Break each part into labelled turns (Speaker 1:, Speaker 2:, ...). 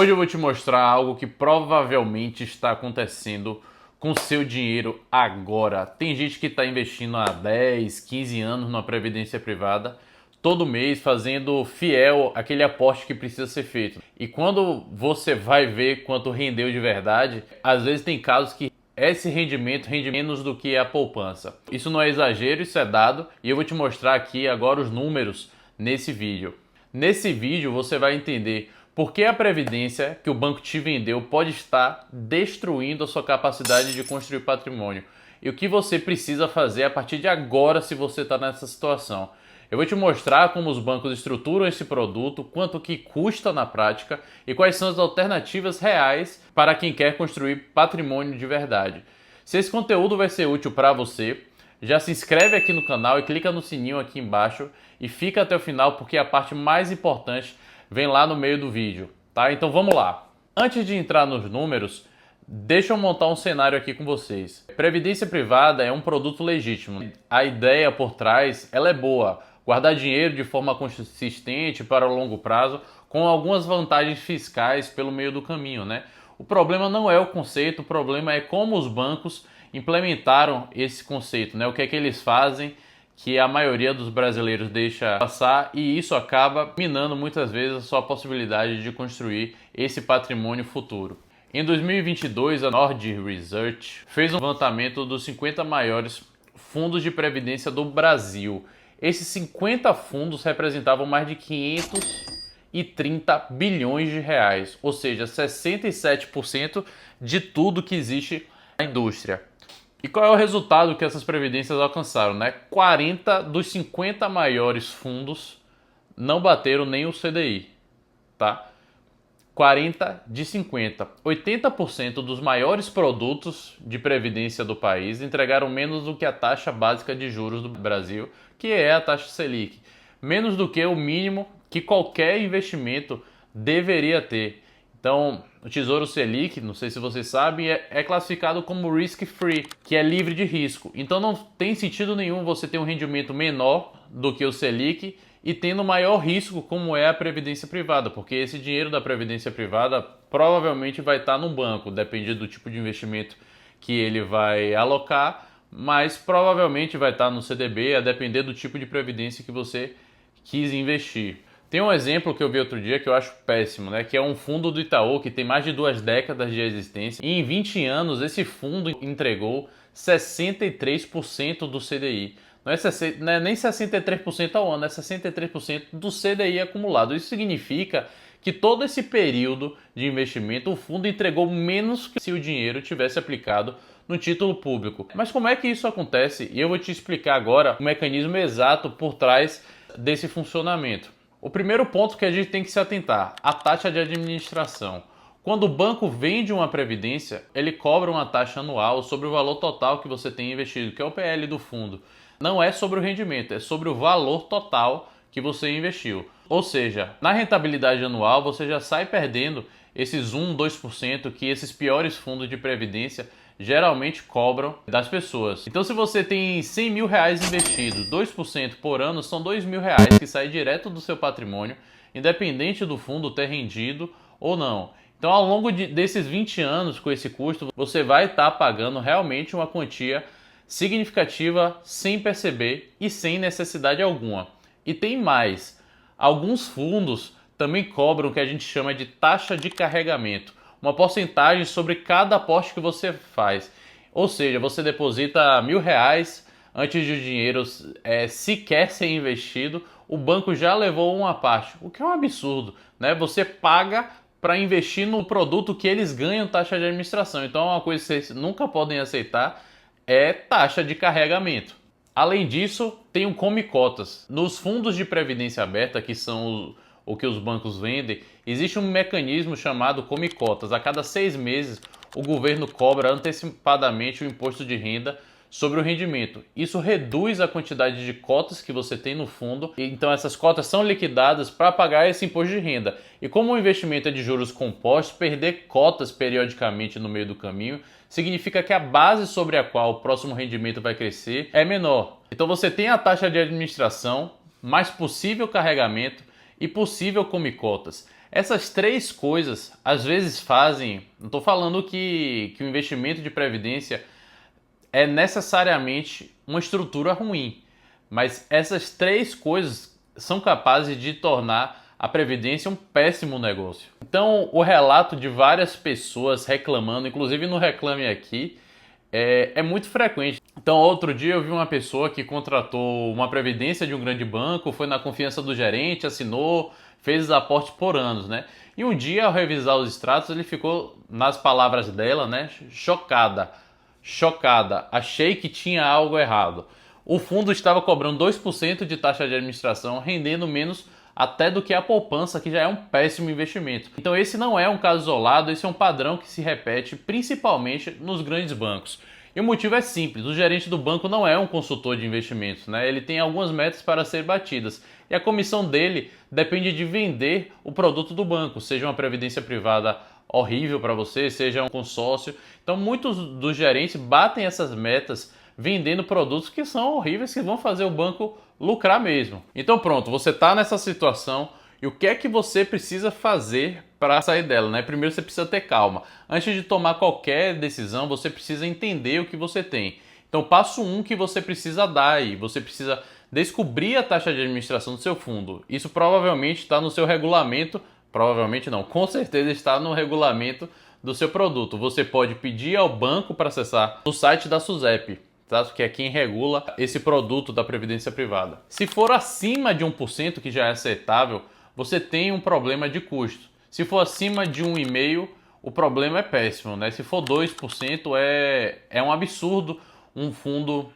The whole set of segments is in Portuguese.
Speaker 1: Hoje eu vou te mostrar algo que provavelmente está acontecendo com seu dinheiro agora. Tem gente que está investindo há 10, 15 anos na previdência privada, todo mês fazendo fiel aquele aporte que precisa ser feito. E quando você vai ver quanto rendeu de verdade, às vezes tem casos que esse rendimento rende menos do que a poupança. Isso não é exagero, isso é dado, e eu vou te mostrar aqui agora os números nesse vídeo. Nesse vídeo você vai entender por que a previdência que o banco te vendeu pode estar destruindo a sua capacidade de construir patrimônio e o que você precisa fazer a partir de agora se você está nessa situação. Eu vou te mostrar como os bancos estruturam esse produto, quanto que custa na prática e quais são as alternativas reais para quem quer construir patrimônio de verdade. Se esse conteúdo vai ser útil para você, já se inscreve aqui no canal e clica no sininho aqui embaixo e fica até o final porque a parte mais importante vem lá no meio do vídeo, tá? Então vamos lá. Antes de entrar nos números, deixa eu montar um cenário aqui com vocês. Previdência privada é um produto legítimo. A ideia por trás, ela é boa. Guardar dinheiro de forma consistente para o longo prazo, com algumas vantagens fiscais pelo meio do caminho, né? O problema não é o conceito, o problema é como os bancos implementaram esse conceito, né? O que é que eles fazem que a maioria dos brasileiros deixa passar e isso acaba minando muitas vezes a sua possibilidade de construir esse patrimônio futuro. Em 2022, a Nord Research fez um levantamento dos 50 maiores fundos de previdência do Brasil. Esses 50 fundos representavam mais de 530 bilhões de reais, ou seja, 67% de tudo que existe na indústria. E qual é o resultado que essas previdências alcançaram, né? 40 dos 50 maiores fundos não bateram nem o CDI, tá? 40 de 50. 80% dos maiores produtos de previdência do país entregaram menos do que a taxa básica de juros do Brasil, que é a taxa Selic. Menos do que o mínimo que qualquer investimento deveria ter. Então, o Tesouro Selic, não sei se você sabe, é classificado como risk-free, que é livre de risco. Então não tem sentido nenhum você ter um rendimento menor do que o Selic e tendo maior risco como é a previdência privada, porque esse dinheiro da previdência privada provavelmente vai estar no banco, depende do tipo de investimento que ele vai alocar, mas provavelmente vai estar no CDB, a depender do tipo de previdência que você quis investir. Tem um exemplo que eu vi outro dia que eu acho péssimo, né? Que é um fundo do Itaú que tem mais de 2 décadas de existência e em 20 anos esse fundo entregou 63% do CDI. Não é nem 63% ao ano, é 63% do CDI acumulado. Isso significa que todo esse período de investimento o fundo entregou menos que se o dinheiro tivesse aplicado no título público. Mas como é que isso acontece? E eu vou te explicar agora o mecanismo exato por trás desse funcionamento. O primeiro ponto que a gente tem que se atentar, a taxa de administração. Quando o banco vende uma previdência, ele cobra uma taxa anual sobre o valor total que você tem investido, que é o PL do fundo. Não é sobre o rendimento, é sobre o valor total que você investiu. Ou seja, na rentabilidade anual você já sai perdendo esses 1, 2% que esses piores fundos de previdência geralmente cobram das pessoas. Então se você tem 100 mil reais investidos, 2% por ano são 2 mil reais que saem direto do seu patrimônio, independente do fundo ter rendido ou não. Então ao longo desses 20 anos com esse custo, você vai estar pagando realmente uma quantia significativa sem perceber e sem necessidade alguma. E tem mais, alguns fundos também cobram o que a gente chama de taxa de carregamento, uma porcentagem sobre cada aporte que você faz. Ou seja, você deposita 1.000 reais antes de o dinheiro sequer ser investido, o banco já levou uma parte, o que é um absurdo, né? Você paga para investir no produto que eles ganham taxa de administração. Então uma coisa que vocês nunca podem aceitar é taxa de carregamento. Além disso, tem o Come Cotas. Nos fundos de previdência aberta, que são o que os bancos vendem, existe um mecanismo chamado Come Cotas. A cada 6 meses, o governo cobra antecipadamente o imposto de renda sobre o rendimento. Isso reduz a quantidade de cotas que você tem no fundo, então essas cotas são liquidadas para pagar esse imposto de renda. E como o investimento é de juros compostos, perder cotas periodicamente no meio do caminho significa que a base sobre a qual o próximo rendimento vai crescer é menor. Então você tem a taxa de administração, mais possível carregamento e possível come cotas. Essas três coisas às vezes fazem, não estou falando que o investimento de previdência é necessariamente uma estrutura ruim, mas essas três coisas são capazes de tornar a previdência um péssimo negócio. Então, o relato de várias pessoas reclamando, inclusive no Reclame Aqui, é muito frequente. Então, outro dia eu vi uma pessoa que contratou uma previdência de um grande banco, foi na confiança do gerente, assinou, fez os aportes por anos, né? E um dia, ao revisar os extratos, ele ficou, nas palavras dela, né, chocada. Achei que tinha algo errado. O fundo estava cobrando 2% de taxa de administração, rendendo menos até do que a poupança, que já é um péssimo investimento. Então esse não é um caso isolado, esse é um padrão que se repete principalmente nos grandes bancos. E o motivo é simples, o gerente do banco não é um consultor de investimentos, né? Ele tem algumas metas para ser batidas e a comissão dele depende de vender o produto do banco, seja uma previdência privada horrível para você, seja um consórcio. Então muitos dos gerentes batem essas metas vendendo produtos que são horríveis, que vão fazer o banco lucrar mesmo. Então pronto, você está nessa situação e o que é que você precisa fazer para sair dela, né? Primeiro você precisa ter calma. Antes de tomar qualquer decisão, você precisa entender o que você tem. Então passo 1 que você precisa dar aí, você precisa descobrir a taxa de administração do seu fundo. Isso provavelmente está no seu regulamento, provavelmente não, com certeza está no regulamento do seu produto. Você pode pedir ao banco para acessar o site da SUSEP, que é quem regula esse produto da previdência privada. Se for acima de 1%, que já é aceitável, você tem um problema de custo. Se for acima de 1,5%, o problema é péssimo, né? Se for 2%, é um absurdo um fundo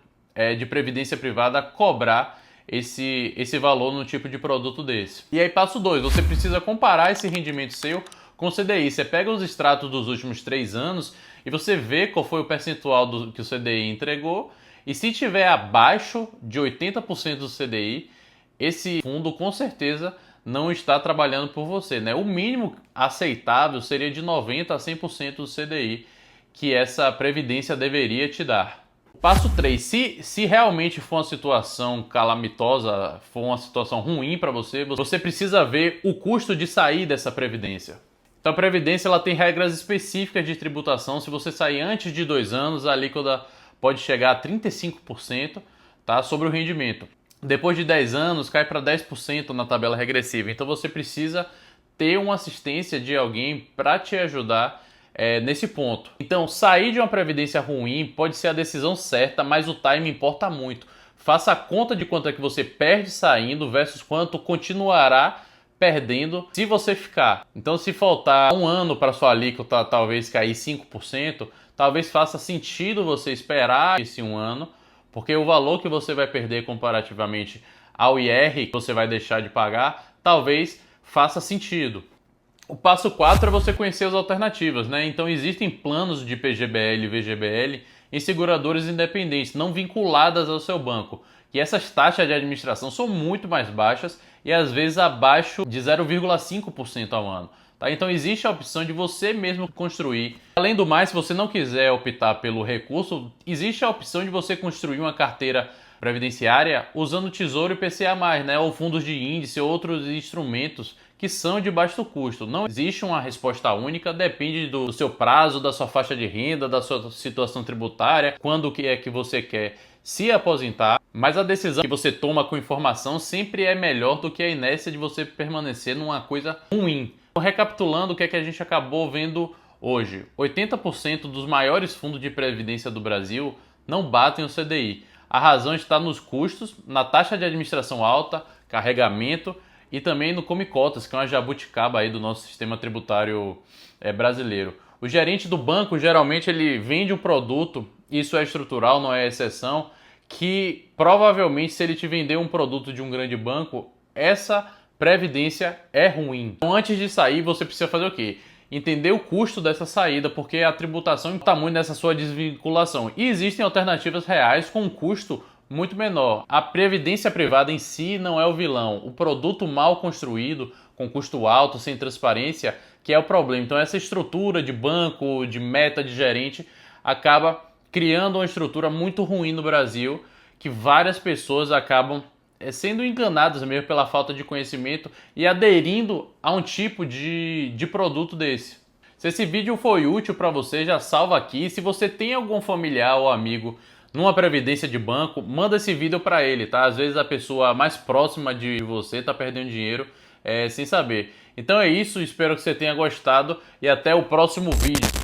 Speaker 1: de previdência privada cobrar esse valor no tipo de produto desse. E aí passo 2, você precisa comparar esse rendimento seu com o CDI. Você pega os extratos dos últimos 3 anos e você vê qual foi o percentual que o CDI entregou, e se tiver abaixo de 80% do CDI, esse fundo com certeza não está trabalhando por você, né? O mínimo aceitável seria de 90% a 100% do CDI que essa previdência deveria te dar. Passo 3, se realmente for uma situação calamitosa, for uma situação ruim para você, você precisa ver o custo de sair dessa previdência. Então a previdência ela tem regras específicas de tributação. Se você sair antes de 2 anos, a alíquota pode chegar a 35%, tá, sobre o rendimento. Depois de 10 anos, cai para 10% na tabela regressiva. Então você precisa ter uma assistência de alguém para te ajudar nesse ponto. Então sair de uma previdência ruim pode ser a decisão certa, mas o time importa muito. Faça a conta de quanto é que você perde saindo versus quanto continuará perdendo se você ficar. Então se faltar 1 ano para sua alíquota talvez cair 5%, talvez faça sentido você esperar esse 1 ano, porque o valor que você vai perder comparativamente ao IR que você vai deixar de pagar, talvez faça sentido. O passo 4 é você conhecer as alternativas, né? Então existem planos de PGBL e VGBL em seguradoras independentes, não vinculadas ao seu banco. E essas taxas de administração são muito mais baixas e às vezes abaixo de 0,5% ao ano. Tá? Então existe a opção de você mesmo construir. Além do mais, se você não quiser optar pelo recurso, existe a opção de você construir uma carteira previdenciária usando Tesouro e PCA+, né? Ou fundos de índice, outros instrumentos que são de baixo custo. Não existe uma resposta única, depende do seu prazo, da sua faixa de renda, da sua situação tributária, quando que é que você quer se aposentar, mas a decisão que você toma com informação sempre é melhor do que a inércia de você permanecer numa coisa ruim. Então, recapitulando o que é que a gente acabou vendo hoje, 80% dos maiores fundos de previdência do Brasil não batem o CDI. A razão está nos custos, na taxa de administração alta, carregamento e também no Come Cotas, que é uma jabuticaba aí do nosso sistema tributário brasileiro. O gerente do banco, geralmente, ele vende um produto, isso é estrutural, não é exceção, que provavelmente se ele te vender um produto de um grande banco, essa previdência é ruim. Então antes de sair, você precisa fazer o quê? Entender o custo dessa saída, porque a tributação está muito nessa sua desvinculação. E existem alternativas reais com um custo muito menor. A previdência privada em si não é o vilão. O produto mal construído, com custo alto, sem transparência, que é o problema. Então essa estrutura de banco, de meta de gerente, acaba criando uma estrutura muito ruim no Brasil, que várias pessoas acabam sendo enganados mesmo pela falta de conhecimento e aderindo a um tipo de produto desse. Se esse vídeo foi útil para você, já salva aqui. Se você tem algum familiar ou amigo numa previdência de banco, manda esse vídeo para ele, tá? Às vezes a pessoa mais próxima de você tá perdendo dinheiro sem saber. Então é isso, espero que você tenha gostado e até o próximo vídeo.